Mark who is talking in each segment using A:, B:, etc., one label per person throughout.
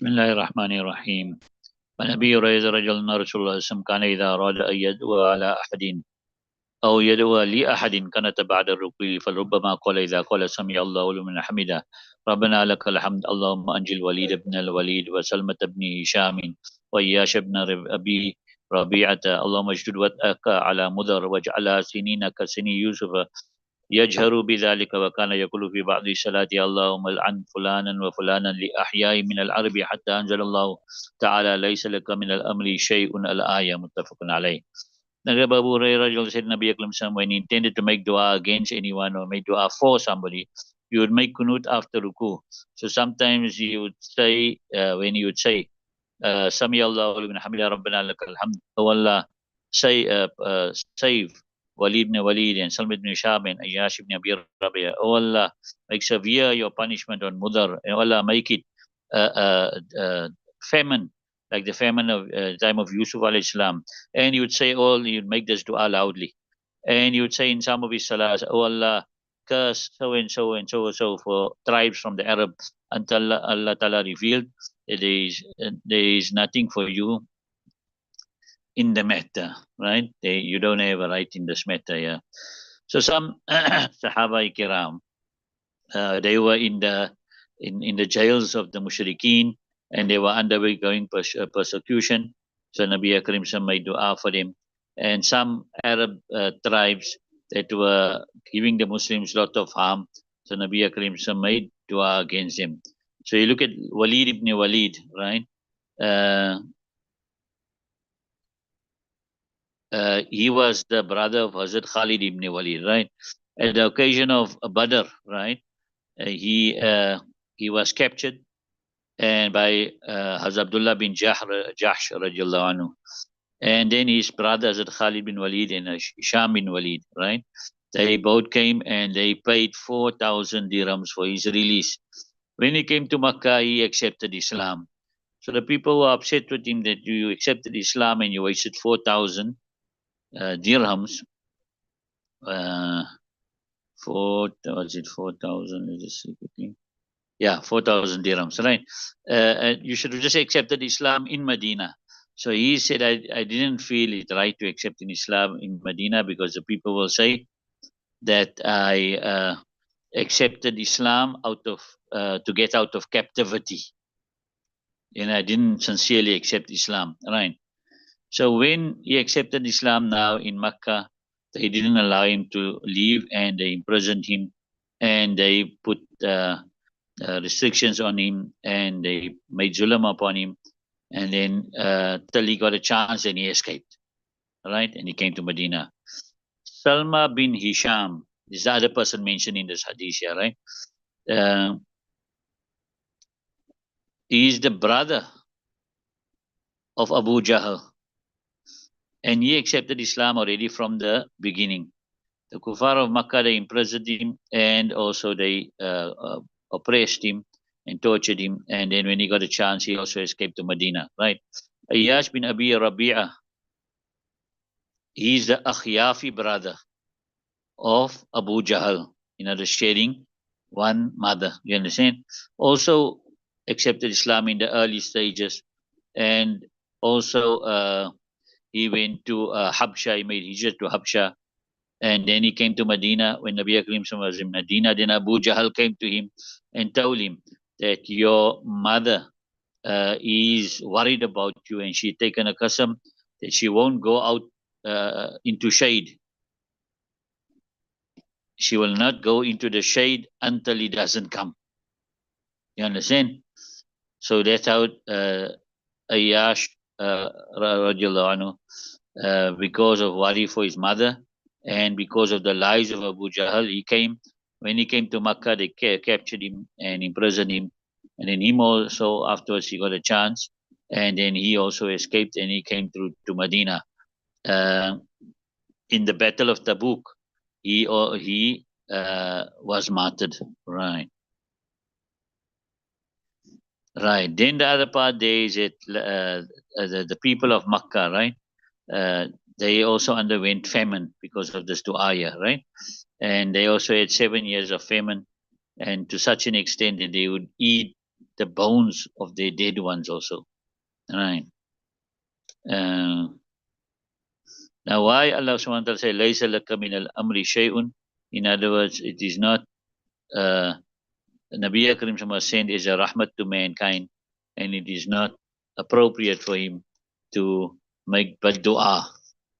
A: بسم الله الرحمن الرحيم. عن أبي هريرة رضي الله عنه رسول الله صلى الله عليه وسلم كان إذا أراد أن يدعو على أحد أو يدعو لأحد كانت بعد الركوع فلربما قال إذا قال سمع الله لمن حمده ربنا لك الحمد اللهم أنجي الوليد بن الوليد وسلمة بن هشام وإياش بن أبي ربيعة اللهم اشدد وطأك على مضر واجعلها سنين كسني يوسف يجهر بذلك وكان يقول في بعض الصلاة اللهم العن فلانا وفلانا لأحياء من العرب حتى أنزل الله تعالى ليس لك من الأمر شيء الآية متفق عليه. Now, Abu Hurairah said, Nabi Akram Sam, when he intended to make dua against anyone or make dua for somebody, you would make kunut after ruku. So sometimes he would say, when he would say, Sami Allah wa hamida rabbana lakal hamd, oh Allah, save Walid ibn Walid and Salm ibn Shab and Ayyash ibn Abi Rabia. Oh Allah, make severe your punishment on Mudar. Oh Allah, make it famine, like the famine of time of Yusuf alayhi salam. And you would say all, you'd make this dua loudly. And you would say in some of his salahs, oh Allah, curse so and so and so and so for tribes from the Arab until Allah Ta'ala revealed that there is nothing for you in the matter, right? You don't have a right in this matter, yeah. So some Sahaba Kiram, they were in the jails of the Mushrikeen and they were undergoing persecution. So Nabi Akram made dua for them. And some Arab tribes that were giving the Muslims a lot of harm. So Nabi Akram made dua against them. So you look at Walid ibn Walid, right? He was the brother of Hazrat Khalid ibn Walid, right? At the occasion of Badr, right? He was captured and by Hazrat Abdullah bin Jahsh radiallahu anhu. And then his brother Hazrat Khalid bin Walid and Hisham bin Walid, right? They both came and they paid 4,000 dirhams for his release. When he came to Makkah, he accepted Islam. So the people were upset with him that you accepted Islam and you wasted 4,000 dirhams. Was it 4,000? Let's just see quickly. Yeah, 4,000 dirhams, right? You should have just accepted Islam in Medina. So he said, I didn't feel it right to accept in Islam in Medina because the people will say that I accepted Islam out of to get out of captivity. And I didn't sincerely accept Islam, right? So when he accepted Islam now in Makkah, they didn't allow him to leave and they imprisoned him and they put restrictions on him and they made zulm upon him. And then till he got a chance and he escaped, right? And he came to Medina. Salma bin Hisham is the other person mentioned in this hadith here, right? He is the brother of Abu Jahl. And he accepted Islam already from the beginning. The Kuffar of Makkah, they imprisoned him and also they oppressed him and tortured him. And then when he got a chance, he also escaped to Medina, right? Ayyash bin Abi Rabi'ah, he is the Akhyafi brother of Abu Jahl, sharing one mother, you understand? Also accepted Islam in the early stages and also he went to Habsha, he made hijrah to Habsha. And then he came to Medina. When Nabi Akram was in Medina, then Abu Jahl came to him and told him that your mother is worried about you and she taken a qasam that she won't go out into shade. She will not go into the shade until he doesn't come. You understand? So that's how Ayyash radiallahu anhu, because of worry for his mother and because of the lies of Abu Jahl, he came. When he came to Makkah, they captured him and imprisoned him. And then him also, afterwards, he got a chance. And then he also escaped and he came through to Medina. In the Battle of Tabuk, he was martyred. Right. Right. Then the other part there is that the people of Makkah, right? They also underwent famine because of this du'ayah, right? And they also had 7 years of famine, and to such an extent that they would eat the bones of their dead ones also. Right. Now, why Allah subhanahu wa ta'ala say, Laysa laka min al-amri shay'un? In other words, it is not, Nabi Akram was sent as a rahmat to mankind, and it is not appropriate for him to make bad dua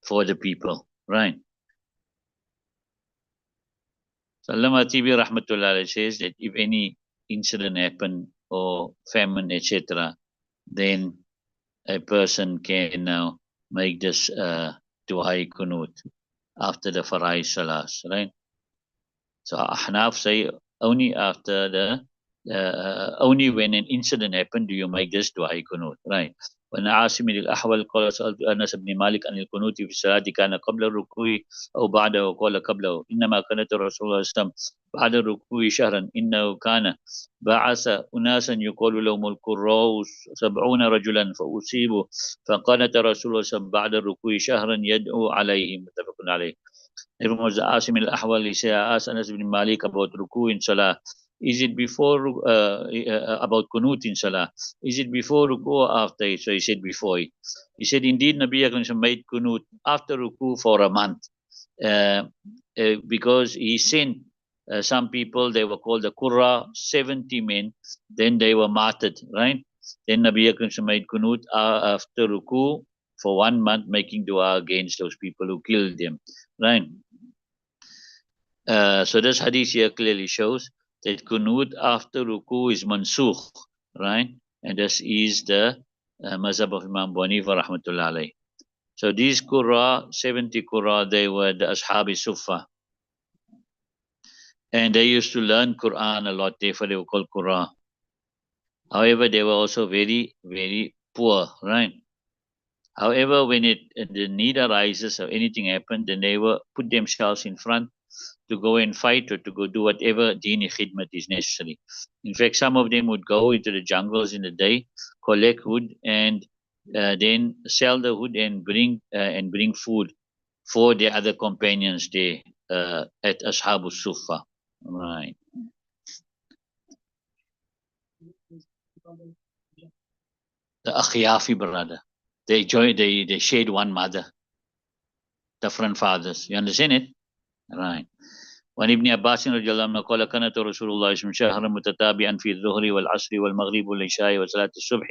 A: for the people. Right. So Allama Tibi Rahmatullah says that if any incident happen or famine, etc., then a person can now make this dua kunut after the Farai Salas, right? So Ahnaf say only after the only when an incident happened do you make this dua kunut, right? وأن عاصم الأحول قال سألت أنس بن مالك عن القنوت في الصلاة كان قبل الركوع أو بعده؟ قال قبله. إنما كانت رسول الله صلى الله عليه وسلم بعد الركوع شهرا إنه كان بعث أناسا يقول لهم القراء 70 رجلا فأصيبوا فقالت رسول الله صلى الله عليه وسلم بعد الركوع شهرا يدعو عليهم. متفق عليه. Ibn Asim al-Ahwal, he said, I asked Anas ibn Malik about ruku in Salah. Is it before, about kunut in Salah? Is it before ruku or after it? So he said before it. He said, indeed, Nabi Akram made kunut after ruku for a month. Because he sent some people, they were called the Qurra, 70 men, then they were martyred, right? Then Nabi Akram made kunut after ruku for 1 month, making dua against those people who killed them, right? So this hadith here clearly shows that kunut after ruku is mansukh, right? And this is the mazhab of Imam Abu Hanifa rahmatullah alayh. So these Qurra, 70 Qurra, they were the Ashabi Sufa. And they used to learn Quran a lot, therefore they were called Qurra. However, they were also very, very poor, right? However, when the need arises or anything happened, then they will put themselves in front to go and fight or to go do whatever dini khidmat is necessary. In fact, some of them would go into the jungles in the day, collect wood, and then sell the wood and bring food for the other companions there at Ashabu Sufa. Right. The Akhyafi brother. They shared one mother, different fathers. You understand it? Right. وعن ابن عباس رضي الله عنه قال كانت رسول الله صلى الله عليه وسلم شهرا متتابعا في الظهر والعصر والمغرب والعشاء وصلاة الصبح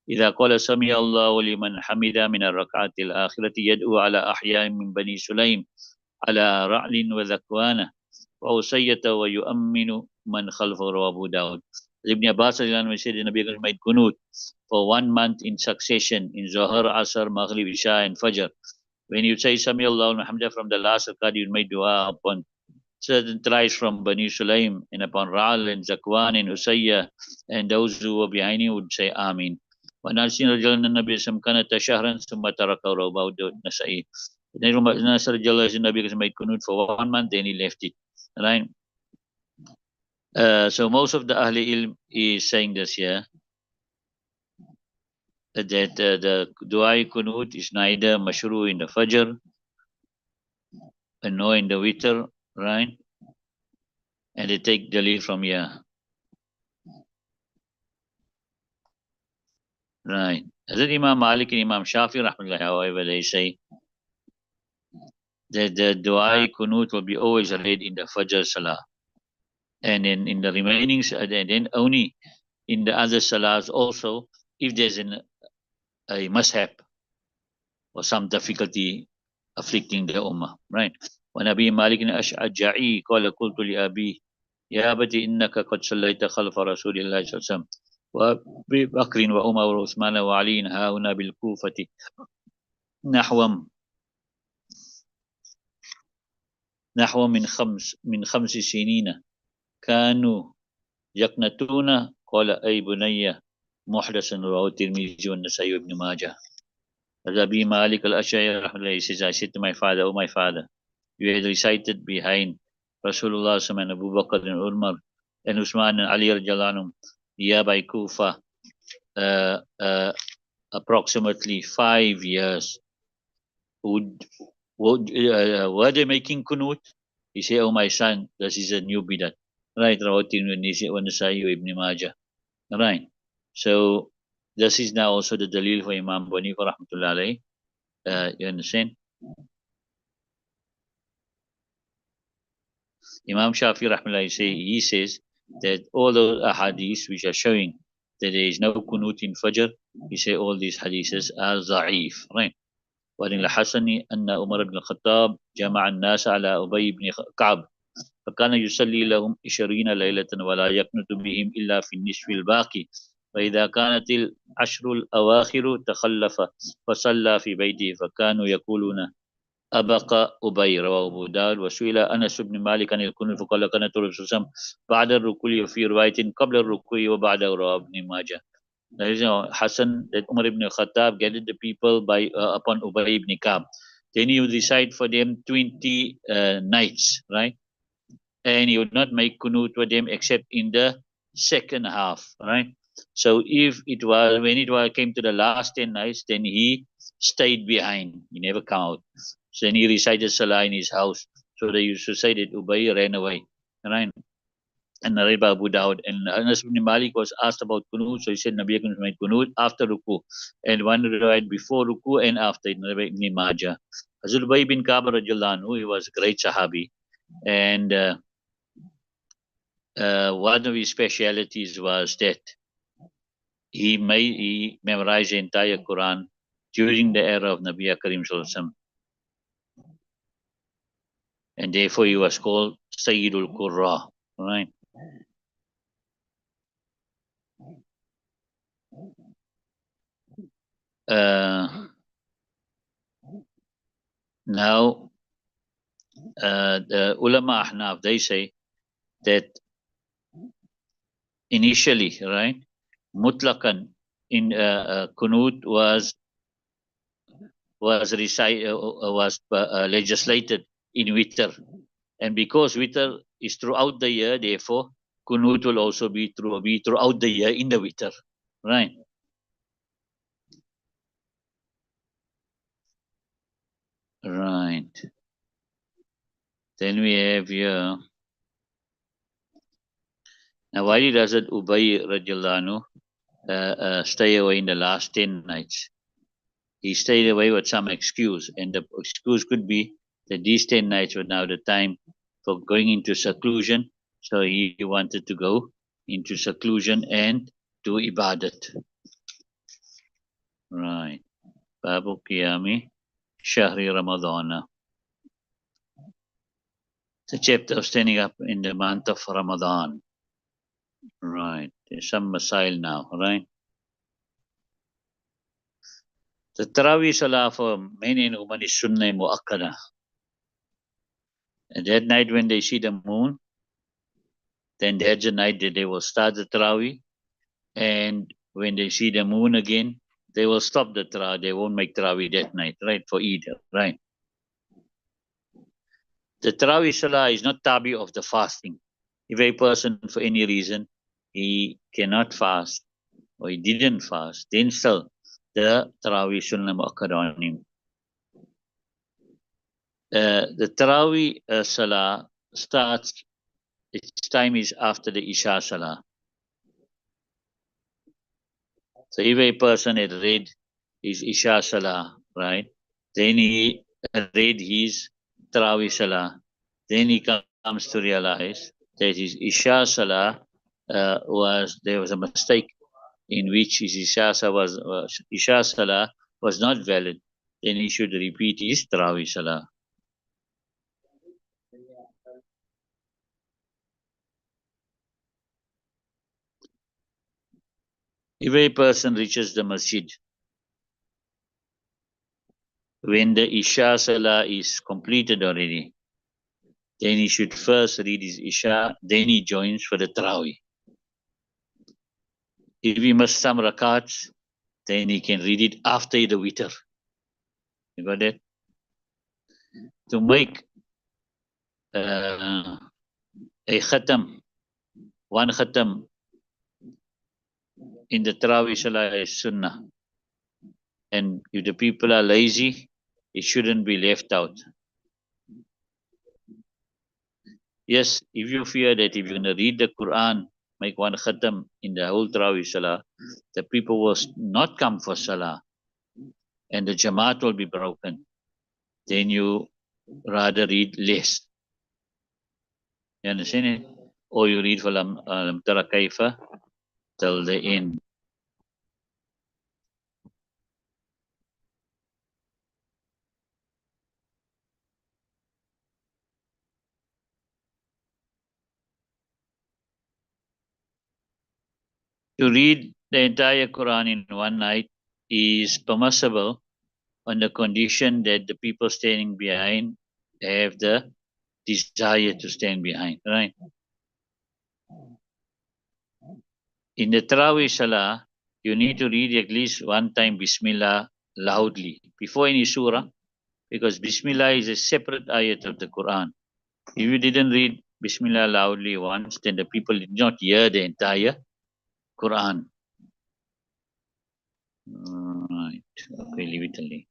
A: إذا قال سمع الله لمن حمد من الركعات الآخرة يدعو على أحياء من بني سليم على رعل وذكوان وأسية ويؤمن من خلفه. رواه أبو داود. Ibn Abbas said the Nabi made kunut for 1 month in succession in Zohar, Asr, Maghrib, Isha, and Fajr. When you say Sami Allah Alhamdulillah from the last rakat, you made dua upon certain tribes from Bani Sulaim and upon Ra'al and Zakwan and Usayya, and those who were behind him would say Amin. وَنَاسِينَ رَجَلًا النَّبِيَ سَمْ كَانَ تَشَهْرًا ثُمَّ تَرَكَهُ. رواه النَّسَائِي. Then Nasr Nabi made kunut for 1 month, then he left it. Right? So most of the Ahli Ilm is saying this here, that the Dua kunut is neither mashru in the Fajr and nor in the Witr, right? And they take the lead from here. Right. Hazrat Imam Malik and Imam Shafi, rahmatullah, however, they say that the Dua kunut will be always read in the Fajr Salah. And in the remaining, then only in the other Salahs also, if there's a mishap or some difficulty afflicting the Ummah. Right. ونبي مالك الأشعري قال قلت لأبي يا أبتي إنك قد صليت خلف رسول الله صلى الله عليه وسلم وأبي بكر وعمر وعثمان وعلي ها هنا بالكوفة نحو من خمس سنين كانوا يقنتون. قال أي بني محدث. رواه الترمذي والنسائي وابن ماجه. Abi Malik al-Ash'ari rahmatullah says, I said to my father, oh my father, you had recited behind Rasulullah and Abu Bakr and Umar and Usman and Ali radiallahu anhum nearby Kufa approximately 5 years. Were they making kunut? He said, oh my son, this is a new bidat. Right, Rawati wa Nasai wa Ibn Majah. Right. So this is now also the dalil for Imam Bani for rahmatullah alayhi. You understand? Imam Shafi rahmatullah he says that all those hadiths which are showing that there is no kunut in Fajr, he say all these hadiths are za'if. Right. وعن الحسن أن عمر بن الخطاب جمع الناس على أبي بن كعب فكان يصلي لهم 20 ليلة ولا يقنط بهم إلا في النصف الباقي فإذا كانت العشر الأواخر تخلف فصلى في بيته فكانوا يقولون أبقى أبي رواه أبو داود وسئل أنس بن مالك عن الكنوت فقال كانت الرسول صلى الله عليه وسلم بعد الركوع وفي رواية قبل الركوع وبعده رواه ابن ماجه. There is Hassan that Umar ibn Khattab gathered the people by upon Ubay ibn Ka'b. Then he would recite for them 20 nights, right? And he would not make kunut for them except in the second half, right? So if it was when it was came to the last 10 nights, then he stayed behind. He never come out. So then he recited Salah in his house. So they used to say that Ubay ran away, right? And narrated by Abu Dawud. And Anas ibn Malik was asked about kunut, so he said Nabi Akram made kunut after ruku, and one right before ruku and after Ibn Majah. Hazrat Ubay bin Ka'b radiallahu anhu, he was a great Sahabi, and one of his specialities was that he memorized the entire Quran during the era of Nabi Karim Sallallahu Alaihi Wasallam, and therefore he was called Sayyidul Qurra, right? Now, the ulama Ahnaf, they say that initially, right, mutlaqan in kunut was legislated in witr, and because witr is throughout the year, therefore kunut will also be throughout the year in the witr, right? Right. Then we have here. Now, why does it Ubay radiallahu anhu stay away in the last 10 nights? He stayed away with some excuse, and the excuse could be that these 10 nights were now the time for going into seclusion. So he wanted to go into seclusion and do ibadat. Right. Babu Qiyami Shahri Ramadana. The chapter of standing up in the month of Ramadan. Right. There's some masail now, right? The Tarawih Salah for men and women is Sunnah Mu'akkada. And that night when they see the moon, then that's the night that they will start the Tarawih. And when they see the moon again, they will stop the Tarawih. They won't make Tarawih that night, right? For Eid, right? The Tarawih Salah is not tabi of the fasting. If a person, for any reason, he cannot fast or he didn't fast, then still the Tarawih Sunnah Mu'akkad on him. The Tarawih Salah starts, its time is after the Isha Salah. So if a person had read his Isha Salah, right, then he read his Tarawih Salah, then he comes to realize that his Isha Salah there was a mistake in which his Isha Salah was not valid, then he should repeat his Tarawih Salah. If a person reaches the masjid when the Isha Salah is completed already, then he should first read his Isha, then he joins for the Tarawih. If he missed some rakats, then he can read it after the witr. You got that? To make a khatam, one khatam in the Tarawih Salah is sunnah. And if the people are lazy, it shouldn't be left out. Yes, if you fear that if you're going to read the Quran make one khatam in the whole Tarawih Salah, the people will not come for Salah and the Jamaat will be broken. Then you rather read less. You understand it? Or you read Falam Tara Kaifa till the end. To read the entire Quran in one night is permissible on the condition that the people standing behind have the desire to stand behind, right? In the Tarawih Salah, you need to read at least one time Bismillah loudly before any surah, because Bismillah is a separate ayat of the Quran. If you didn't read Bismillah loudly once, then the people did not hear the entire Quran. Right. Okay, leave it alone.